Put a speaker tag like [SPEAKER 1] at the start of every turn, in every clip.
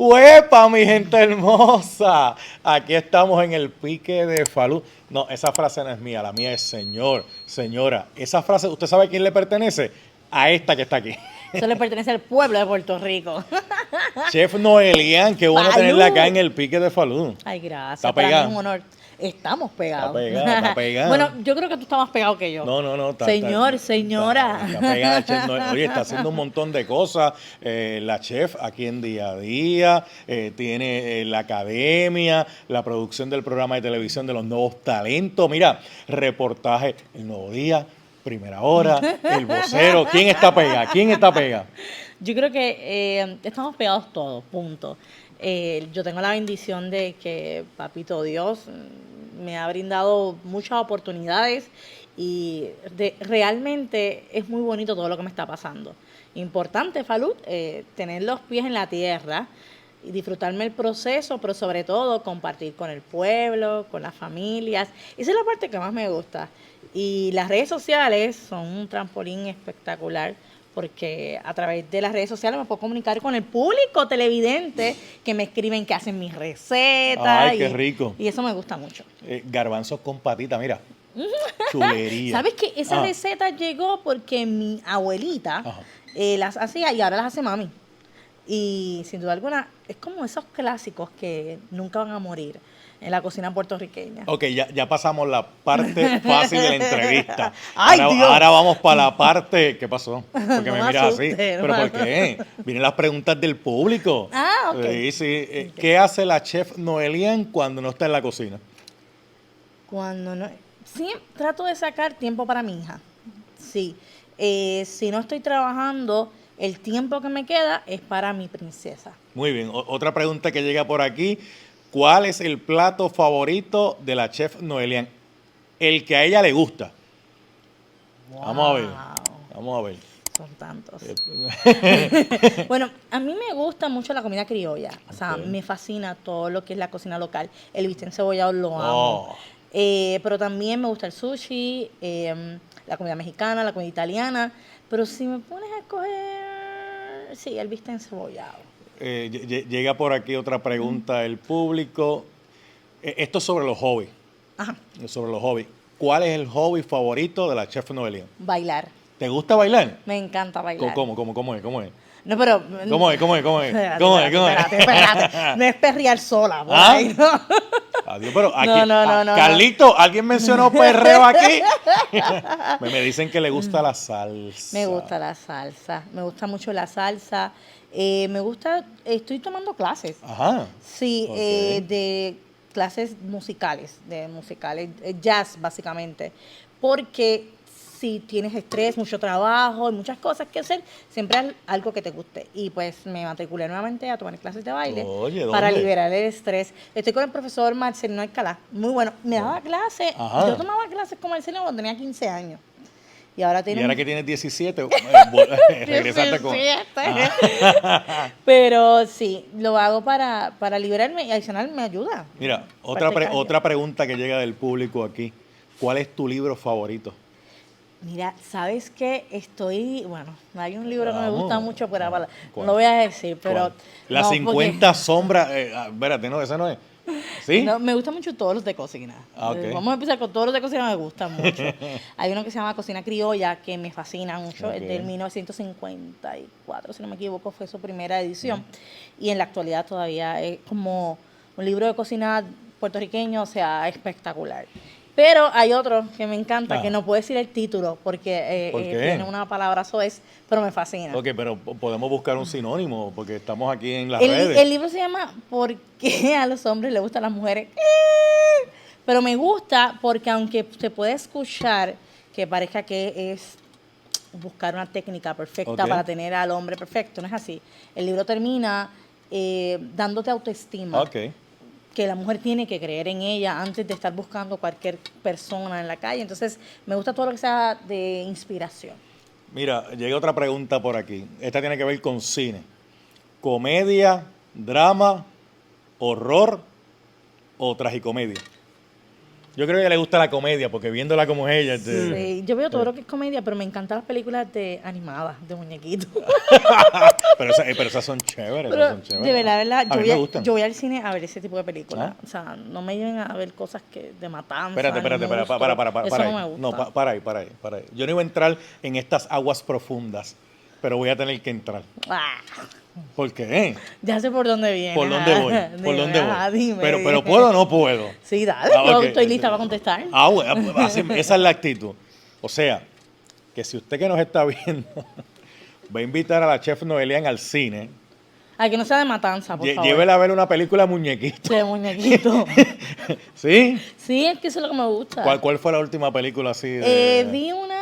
[SPEAKER 1] ¡Huepa, mi gente hermosa! Aquí estamos en el pique de Falú. No, esa frase no es mía, la mía es señor, señora. Esa frase, ¿usted sabe a quién le pertenece? A esta que está aquí.
[SPEAKER 2] Eso le pertenece al pueblo de Puerto Rico.
[SPEAKER 1] Chef Noelian, qué bueno
[SPEAKER 2] Falú.
[SPEAKER 1] tenerla acá en el pique de Falú.
[SPEAKER 2] Ay, gracias.
[SPEAKER 1] ¿Está
[SPEAKER 2] Para mí
[SPEAKER 1] pegada?
[SPEAKER 2] es un honor. Estamos pegados.
[SPEAKER 1] Está pegada.
[SPEAKER 2] Bueno, yo creo que tú estás más pegado que yo.
[SPEAKER 1] No.
[SPEAKER 2] Señora.
[SPEAKER 1] Está pegada el Chef Noel. Oye, está haciendo un montón de cosas. La chef aquí en Día a Día, tiene la academia, la producción del programa de televisión de los nuevos talentos. Mira, reportaje El Nuevo Día, Primera Hora, El Vocero. ¿Quién está pegada? ¿Quién está pegada?
[SPEAKER 2] Yo creo que estamos pegados todos, punto. Yo tengo la bendición de que Papito Dios me ha brindado muchas oportunidades y realmente es muy bonito todo lo que me está pasando. Importante, Falú, tener los pies en la tierra y disfrutarme el proceso, pero sobre todo compartir con el pueblo, con las familias. Esa es la parte que más me gusta. Y las redes sociales son un trampolín espectacular porque a través de las redes sociales me puedo comunicar con el público televidente que me escriben que hacen mis recetas.
[SPEAKER 1] Ay, qué rico.
[SPEAKER 2] Y eso me gusta mucho.
[SPEAKER 1] Garbanzos con patita, mira. Chulería.
[SPEAKER 2] ¿Sabes qué? Esa receta llegó porque mi abuelita las hacía y ahora las hace mami. Y sin duda alguna, es como esos clásicos que nunca van a morir en la cocina puertorriqueña.
[SPEAKER 1] Ok, ya pasamos la parte fácil de la entrevista.
[SPEAKER 2] ¡Ay, Dios!
[SPEAKER 1] Ahora vamos para la parte... ¿Qué pasó? Porque
[SPEAKER 2] No
[SPEAKER 1] me
[SPEAKER 2] me
[SPEAKER 1] miras
[SPEAKER 2] asuste,
[SPEAKER 1] así.
[SPEAKER 2] no
[SPEAKER 1] ¿Pero
[SPEAKER 2] me-
[SPEAKER 1] por qué? Vienen las preguntas del público.
[SPEAKER 2] Ah, ok.
[SPEAKER 1] Sí. ¿Qué hace la chef Noelian cuando no está en la cocina?
[SPEAKER 2] Cuando no... Sí, trato de sacar tiempo para mi hija. Sí. Si no estoy trabajando, el tiempo que me queda es para mi princesa.
[SPEAKER 1] Muy bien. Otra pregunta que llega por aquí. ¿Cuál es el plato favorito de la chef Noelian? El que a ella le gusta. Vamos a ver.
[SPEAKER 2] Wow.
[SPEAKER 1] Vamos a ver.
[SPEAKER 2] Son tantos. Bueno, a mí me gusta mucho la comida criolla. O sea,
[SPEAKER 1] Ok.
[SPEAKER 2] me fascina todo lo que es la cocina local. El bistec encebollado lo amo.
[SPEAKER 1] Oh.
[SPEAKER 2] Pero también me gusta el sushi, la comida mexicana, la comida italiana. Pero si me pones a escoger, sí, el bistec encebollado.
[SPEAKER 1] Llega por aquí otra pregunta del público. Esto es sobre los hobbies.
[SPEAKER 2] Ajá,
[SPEAKER 1] Sobre los hobbies. ¿Cuál es el hobby favorito de la chef Noelian?
[SPEAKER 2] bailar.
[SPEAKER 1] ¿Te gusta bailar?
[SPEAKER 2] Me encanta bailar.
[SPEAKER 1] ¿Cómo es?
[SPEAKER 2] No, pero...
[SPEAKER 1] ¿Cómo es?
[SPEAKER 2] Espérate,
[SPEAKER 1] ¿Cómo es?
[SPEAKER 2] espérate. No es perrear sola, por
[SPEAKER 1] ¿Ah?
[SPEAKER 2] ahí, ¿no?
[SPEAKER 1] Adiós, pero aquí,
[SPEAKER 2] No.
[SPEAKER 1] Carlito, ¿alguien mencionó perreo aquí? Me dicen que le gusta la salsa.
[SPEAKER 2] Me gusta la salsa, me gusta mucho la salsa. Estoy tomando clases.
[SPEAKER 1] Ajá.
[SPEAKER 2] Sí,
[SPEAKER 1] Ok.
[SPEAKER 2] de clases musicales, jazz básicamente, porque si tienes estrés, mucho trabajo y muchas cosas que hacer, siempre hay algo que te guste. Y pues me matriculé nuevamente a tomar clases de baile
[SPEAKER 1] Oye,
[SPEAKER 2] para
[SPEAKER 1] ¿dónde?
[SPEAKER 2] liberar el estrés. Estoy con el profesor Marcelino Alcalá, muy bueno. Me daba clases,
[SPEAKER 1] Ajá.
[SPEAKER 2] yo tomaba clases con Marcelino cuando tenía 15 años. Y ahora tiene
[SPEAKER 1] Y ahora que tienes 17, regresaste con...
[SPEAKER 2] 17. Pero sí, lo hago para liberarme y adicional me ayuda.
[SPEAKER 1] Mira,
[SPEAKER 2] Parte cardio.
[SPEAKER 1] otra pregunta que llega del público aquí. ¿Cuál es tu libro favorito?
[SPEAKER 2] Mira, ¿sabes qué? Bueno, hay un libro que me
[SPEAKER 1] Vamos.
[SPEAKER 2] gusta mucho, pero no
[SPEAKER 1] ¿Cuál?
[SPEAKER 2] lo voy a decir, pero...
[SPEAKER 1] ¿Cuál? Las
[SPEAKER 2] no,
[SPEAKER 1] 50 sombras... espérate, no, esa no es. ¿Sí?
[SPEAKER 2] No, me gustan mucho todos los de cocina.
[SPEAKER 1] Ah, ok.
[SPEAKER 2] Vamos a empezar con todos los de cocina, me gustan mucho. Hay uno que se llama Cocina Criolla, que me fascina mucho,
[SPEAKER 1] Ok.
[SPEAKER 2] es del 1954, si no me equivoco, fue su primera edición. Y en la actualidad todavía es como un libro de cocina puertorriqueño, o sea, espectacular. Pero hay otro que me encanta, que no puedo decir el título, porque
[SPEAKER 1] ¿Por qué?
[SPEAKER 2] tiene una palabra soez, pero me fascina.
[SPEAKER 1] Ok, pero podemos buscar un sinónimo, porque estamos aquí en las
[SPEAKER 2] El
[SPEAKER 1] redes.
[SPEAKER 2] libro se llama ¿Por qué a los hombres les gustan las mujeres? Pero me gusta porque aunque se puede escuchar que parezca que es buscar una técnica perfecta
[SPEAKER 1] Ok.
[SPEAKER 2] para tener al hombre perfecto, no es así. El libro termina dándote autoestima.
[SPEAKER 1] Ok.
[SPEAKER 2] Que la mujer tiene que creer en ella antes de estar buscando cualquier persona en la calle. Entonces, me gusta todo lo que sea de inspiración.
[SPEAKER 1] Mira, llega otra pregunta por aquí. Esta tiene que ver con cine. ¿Comedia, drama, horror o tragicomedia? Yo creo que a ella le gusta la comedia, porque viéndola como es ella...
[SPEAKER 2] Sí, yo veo todo lo que es comedia, pero me encantan las películas de animadas, de muñequitos.
[SPEAKER 1] pero esas son chéveres,
[SPEAKER 2] Pero
[SPEAKER 1] esas son chéveres.
[SPEAKER 2] de verdad,
[SPEAKER 1] A mí me gustan.
[SPEAKER 2] yo voy al cine a ver ese tipo de películas.
[SPEAKER 1] ¿Ah?
[SPEAKER 2] O sea, no me lleven a ver cosas que de matanza.
[SPEAKER 1] Espérate,
[SPEAKER 2] ni
[SPEAKER 1] para,
[SPEAKER 2] monstruos.
[SPEAKER 1] para
[SPEAKER 2] Eso
[SPEAKER 1] ahí.
[SPEAKER 2] no me gusta.
[SPEAKER 1] No, para ahí. Yo no iba a entrar en estas aguas profundas, pero voy a tener que entrar.
[SPEAKER 2] Ah,
[SPEAKER 1] ¿Por qué?
[SPEAKER 2] ya sé por dónde viene.
[SPEAKER 1] ¿Por dónde voy? ¿Por dónde voy?
[SPEAKER 2] Dime,
[SPEAKER 1] Pero ¿puedo o no puedo?
[SPEAKER 2] Sí, dale,
[SPEAKER 1] Ah,
[SPEAKER 2] yo
[SPEAKER 1] ok.
[SPEAKER 2] estoy lista para contestar.
[SPEAKER 1] Bueno, esa es la actitud. O sea, que si usted que nos está viendo va a invitar a la chef Noelian al cine,
[SPEAKER 2] Ay, que no sea de matanza, por favor.
[SPEAKER 1] llévela a ver una película muñequito.
[SPEAKER 2] De muñequito.
[SPEAKER 1] ¿Sí?
[SPEAKER 2] Sí, es que eso es lo que me gusta.
[SPEAKER 1] ¿Cuál fue la última película así? De...
[SPEAKER 2] Vi una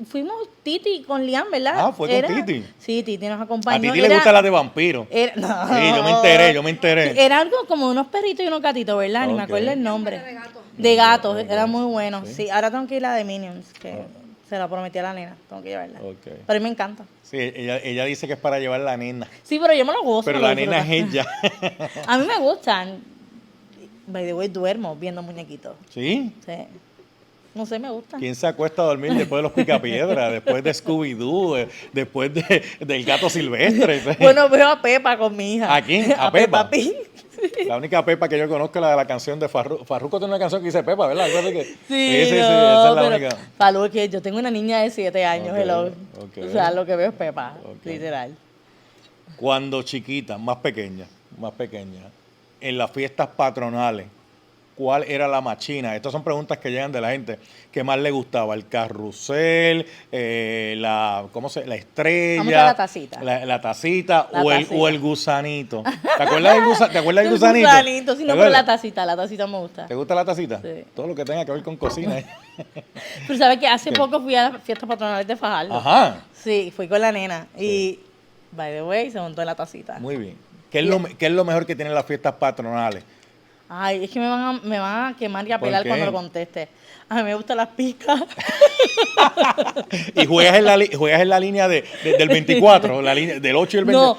[SPEAKER 2] fuimos Titi con Liam, ¿verdad?
[SPEAKER 1] Ah, ¿fue con Titi?
[SPEAKER 2] Sí, Titi nos acompañó.
[SPEAKER 1] A Titi le gusta la de vampiro.
[SPEAKER 2] No.
[SPEAKER 1] Sí, yo me enteré.
[SPEAKER 2] Era algo como unos perritos y unos gatitos, ¿verdad? Ni me
[SPEAKER 1] Ok.
[SPEAKER 2] acuerdo el nombre. De gatos,
[SPEAKER 1] Ok.
[SPEAKER 2] era muy bueno.
[SPEAKER 1] Sí.
[SPEAKER 2] Sí, ahora tengo que ir a la de Minions, que se la prometí a la nena, tengo que llevarla.
[SPEAKER 1] Ok.
[SPEAKER 2] Pero a mí me encanta.
[SPEAKER 1] Sí, ella dice que es para llevar la nena,
[SPEAKER 2] Sí, pero yo me lo gozo.
[SPEAKER 1] pero
[SPEAKER 2] me lo
[SPEAKER 1] la nena es
[SPEAKER 2] disfruto.
[SPEAKER 1] ella.
[SPEAKER 2] A mí me gustan. By the way, duermo viendo muñequitos.
[SPEAKER 1] ¿Sí?
[SPEAKER 2] Sí. No sé, me gustan.
[SPEAKER 1] ¿Quién se acuesta a dormir después de los Picapiedras, después de Scooby-Doo, después del gato silvestre?
[SPEAKER 2] Bueno, veo a Pepa con mi hija.
[SPEAKER 1] ¿A quién? ¿A Pepa?
[SPEAKER 2] Pig.
[SPEAKER 1] La única Pepa que yo conozco es la de la canción de Farruko. Farruko tiene una canción que dice Pepa, ¿verdad? Algo así que...
[SPEAKER 2] Sí,
[SPEAKER 1] esa es
[SPEAKER 2] no,
[SPEAKER 1] la
[SPEAKER 2] pero
[SPEAKER 1] única.
[SPEAKER 2] Falú, que yo tengo una niña de 7 años,
[SPEAKER 1] Ok,
[SPEAKER 2] hello.
[SPEAKER 1] ok.
[SPEAKER 2] O sea, lo que veo es Pepa,
[SPEAKER 1] Ok.
[SPEAKER 2] literal.
[SPEAKER 1] Cuando chiquita, más pequeña, en las fiestas patronales, ¿cuál era la machina? Estas son preguntas que llegan de la gente. ¿Qué más le gustaba? ¿El carrusel? La estrella?
[SPEAKER 2] Vamos a la tacita.
[SPEAKER 1] La tacita,
[SPEAKER 2] La tacita.
[SPEAKER 1] o el gusanito. ¿Te acuerdas ¿te acuerdas del
[SPEAKER 2] El
[SPEAKER 1] gusanito?
[SPEAKER 2] gusanito, sí,
[SPEAKER 1] ¿Te
[SPEAKER 2] no, pero
[SPEAKER 1] acuerdas?
[SPEAKER 2] la tacita me gusta.
[SPEAKER 1] ¿Te gusta la tacita?
[SPEAKER 2] Sí.
[SPEAKER 1] Todo lo que tenga que ver con cocina.
[SPEAKER 2] Pero sabes que hace
[SPEAKER 1] ¿Qué?
[SPEAKER 2] poco fui a las fiestas patronales de Fajardo.
[SPEAKER 1] Ajá,
[SPEAKER 2] Sí, fui con la nena. Y, by the way, se montó en la tacita.
[SPEAKER 1] muy bien. ¿Qué es lo mejor que tienen las fiestas patronales?
[SPEAKER 2] Ay, es que me van a quemar y a
[SPEAKER 1] ¿Por
[SPEAKER 2] pelar
[SPEAKER 1] qué?
[SPEAKER 2] cuando lo conteste. A mí me gustan las picas.
[SPEAKER 1] Y juegas en la línea del 24, la línea del 8 y el 20.
[SPEAKER 2] No,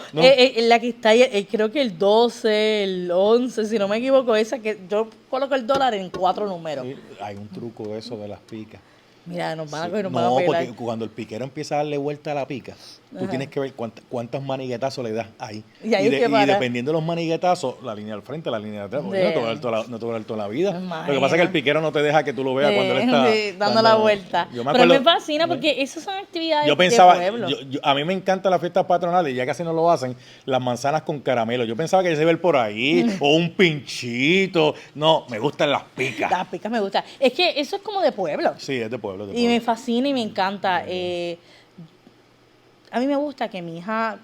[SPEAKER 2] la que está ahí, creo que el 12, el 11, si no me equivoco, esa que yo coloco el dólar en 4 números.
[SPEAKER 1] Sí, hay un truco de eso de las picas.
[SPEAKER 2] Mira, nos van a
[SPEAKER 1] Sí.
[SPEAKER 2] coger, nos van a
[SPEAKER 1] No,
[SPEAKER 2] pelar.
[SPEAKER 1] porque cuando el piquero empieza a darle vuelta a la pica, tú
[SPEAKER 2] Ajá.
[SPEAKER 1] tienes que ver cuántos maniguetazos le das ahí.
[SPEAKER 2] Y ahí es que
[SPEAKER 1] y
[SPEAKER 2] para.
[SPEAKER 1] dependiendo de los maniguetazos, la línea al frente, la línea de atrás, porque
[SPEAKER 2] Sí.
[SPEAKER 1] no te va a dar toda la vida.
[SPEAKER 2] Imagina.
[SPEAKER 1] Lo que pasa es que el piquero no te deja que tú lo veas cuando él está
[SPEAKER 2] Sí, dando la vuelta.
[SPEAKER 1] Yo me
[SPEAKER 2] Pero
[SPEAKER 1] acuerdo,
[SPEAKER 2] me fascina porque esas son actividades
[SPEAKER 1] yo pensaba,
[SPEAKER 2] de pueblo.
[SPEAKER 1] a mí me encantan las fiestas patronales, ya casi no lo hacen, las manzanas con caramelo. Yo pensaba que se iba a ver por ahí, o un pinchito. No, me gustan las picas.
[SPEAKER 2] Las picas me gustan. Es que eso es como de pueblo.
[SPEAKER 1] Sí, es de pueblo, es de
[SPEAKER 2] Y me
[SPEAKER 1] pueblo.
[SPEAKER 2] fascina y me encanta. A mí me gusta que mi hija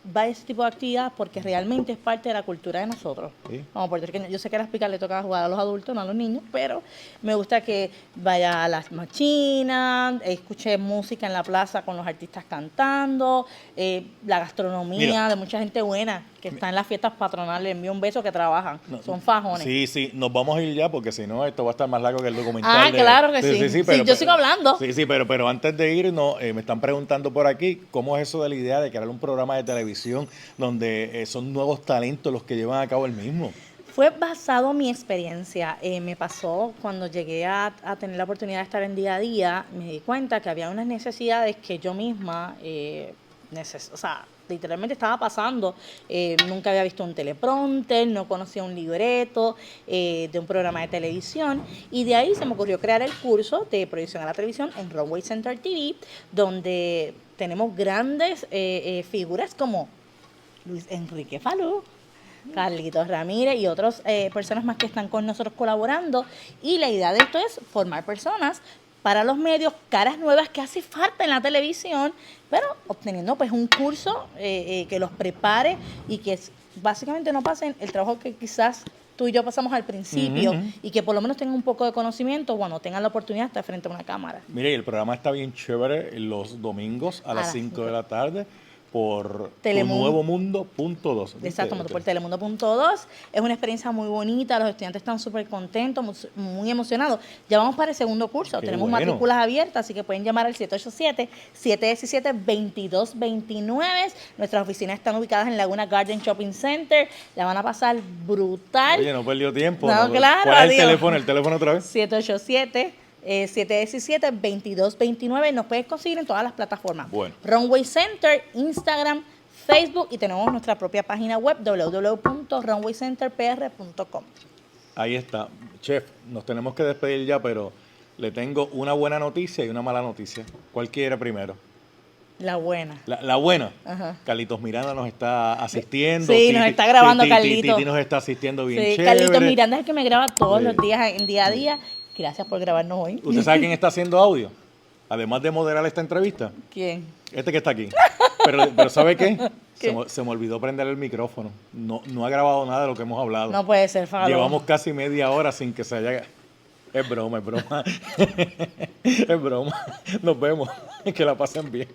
[SPEAKER 2] vaya a ese tipo de actividades porque realmente es parte de la cultura de nosotros.
[SPEAKER 1] Sí.
[SPEAKER 2] Como puertorriqueños. Yo sé que a las picas le toca jugar a los adultos, no a los niños, pero me gusta que vaya a las machinas, escuche música en la plaza con los artistas cantando, la gastronomía
[SPEAKER 1] Mira.
[SPEAKER 2] de mucha gente buena que está en las fiestas patronales. Les envío un beso que trabajan.
[SPEAKER 1] No,
[SPEAKER 2] Son fajones.
[SPEAKER 1] Sí, sí, nos vamos a ir ya porque si no esto va a estar más largo que el documental.
[SPEAKER 2] Ah, claro que sí. Sí, yo sigo hablando.
[SPEAKER 1] Sí, sí, pero antes de irnos, me están preguntando por aquí, ¿cómo es eso de la idea de crear un programa de televisión donde son nuevos talentos los que llevan a cabo el mismo?
[SPEAKER 2] Fue basado en mi experiencia. Me pasó cuando llegué a tener la oportunidad de estar en día a día, me di cuenta que había unas necesidades que yo misma, o sea, literalmente estaba pasando. Nunca había visto un teleprompter, no conocía un libreto de un programa de televisión, y de ahí se me ocurrió crear el curso de proyección a la televisión en Runway Center TV, donde tenemos grandes figuras como Luis Enrique Falú, Carlitos Ramírez y otras personas más que están con nosotros colaborando. Y la idea de esto es formar personas para los medios, caras nuevas que hace falta en la televisión, pero obteniendo pues un curso que los prepare y que básicamente no pasen el trabajo que quizás tú y yo pasamos al principio,
[SPEAKER 1] Ujú.
[SPEAKER 2] y que por lo menos tengan un poco de conocimiento cuando tengan la oportunidad de estar frente a una cámara.
[SPEAKER 1] Mire, y el programa está bien chévere los domingos a las 5 de la tarde por
[SPEAKER 2] Telemundo.
[SPEAKER 1] tunuevomundo.2.
[SPEAKER 2] Exacto, por Telemundo.2. Es una experiencia muy bonita, los estudiantes están súper contentos, muy emocionados. Ya vamos para el segundo curso,
[SPEAKER 1] Qué
[SPEAKER 2] tenemos
[SPEAKER 1] bueno.
[SPEAKER 2] matrículas abiertas, así que pueden llamar al 787-717-2229. Nuestras oficinas están ubicadas en Laguna Garden Shopping Center. La van a pasar brutal.
[SPEAKER 1] Oye, no perdió tiempo.
[SPEAKER 2] No, claro,
[SPEAKER 1] ¿Cuál es el
[SPEAKER 2] adiós.
[SPEAKER 1] teléfono? ¿El teléfono otra vez?
[SPEAKER 2] 787-717-2229. Nos puedes conseguir en todas las plataformas.
[SPEAKER 1] Bueno.
[SPEAKER 2] Runway Center, Instagram, Facebook y tenemos nuestra propia página web www.runwaycenterpr.com.
[SPEAKER 1] Ahí está. Chef, nos tenemos que despedir ya, pero le tengo una buena noticia y una mala noticia. ¿Cuál quiere primero?
[SPEAKER 2] La buena.
[SPEAKER 1] La buena.
[SPEAKER 2] Ajá.
[SPEAKER 1] Carlitos Miranda nos está asistiendo.
[SPEAKER 2] Sí, nos está grabando
[SPEAKER 1] Carlitos.
[SPEAKER 2] Carlito.
[SPEAKER 1] Nos está asistiendo bien
[SPEAKER 2] Sí,
[SPEAKER 1] chévere.
[SPEAKER 2] Carlitos Miranda es el que me graba todos
[SPEAKER 1] Sí.
[SPEAKER 2] los días, en día a día. Gracias por grabarnos hoy.
[SPEAKER 1] ¿Usted sabe quién está haciendo audio? Además de moderar esta entrevista.
[SPEAKER 2] ¿Quién?
[SPEAKER 1] Este que está aquí. Pero ¿sabe qué?
[SPEAKER 2] ¿Qué?
[SPEAKER 1] Se me olvidó prender el micrófono. No ha grabado nada de lo que hemos hablado.
[SPEAKER 2] No puede ser, Falo.
[SPEAKER 1] Llevamos casi media hora sin que se haya... Es broma, es broma. Es broma. Nos vemos. Que la pasen bien.